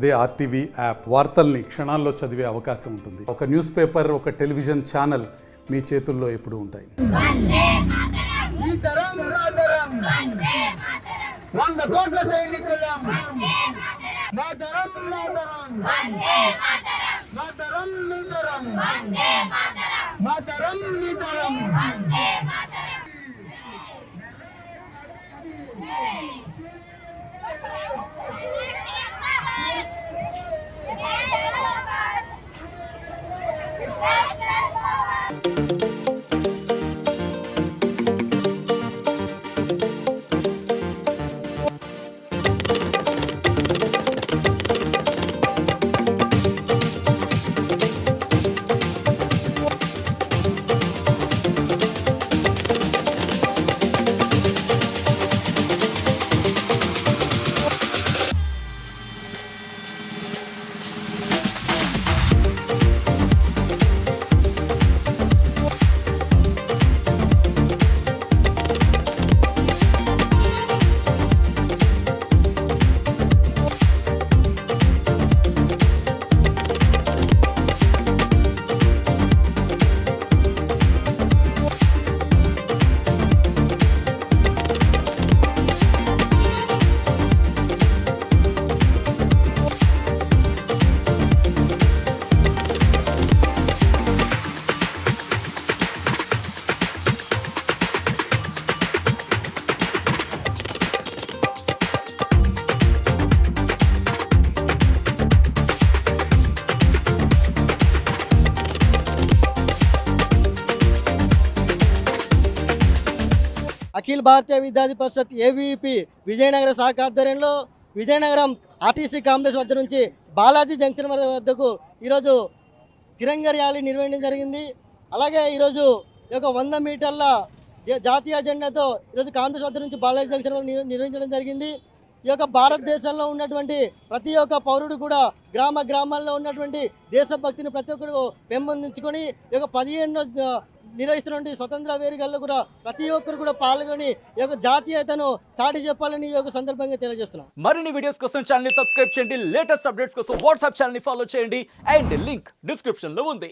అదే RTV app వార్తల్ని క్షణాల్లో చదివే అవకాశం ఉంటుంది. ఒక న్యూస్ పేపర్, ఒక టెలివిజన్ ఛానల్ మీ చేతుల్లో ఎప్పుడూ ఉంటాయి. అఖిల భారతీయ విద్యార్థి పరిషత్ ఏవీపీ విజయనగర శాఖ ఆధ్వర్యంలో విజయనగరం ఆర్టీసీ కాంప్లెక్స్ వద్ద నుంచి బాలాజీ జంక్షన్ వద్దకు ఈరోజు తిరంగ ర్యాలీ నిర్వహించడం జరిగింది. అలాగే ఈరోజు ఈ యొక్క 100 మీటర్ల జాతీయ జెండాతో ఈరోజు కాంప్లెక్స్ వద్ద నుంచి బాలాజీ జంక్షన్ నిర్వహించడం జరిగింది. ఈ యొక్క భారతదేశంలో ఉన్నటువంటి ప్రతి ఒక్క పౌరుడు కూడా గ్రామాల్లో ఉన్నటువంటి దేశభక్తిని ప్రతి ఒక్కరు పెంపొందించుకొని ఈ యొక్క 15 నిర్వహిస్తున్నటువంటి స్వతంత్ర వేడుకల్లో కూడా ప్రతి ఒక్కరు కూడా పాల్గొని ఈ యొక్క జాతీయతను చాటి చెప్పాలని ఈ యొక్క సందర్భంగా తెలియజేస్తున్నాం. మరిన్ని వీడియోస్ కోసం ఛానల్ ని సబ్స్క్రైబ్ చేయండి. లేటెస్ట్ అప్డేట్స్ కోసం వాట్సాప్ ఛానల్ ని ఫాలో చేయండి. అండ్ లింక్ డిస్క్రిప్షన్ లో ఉంది.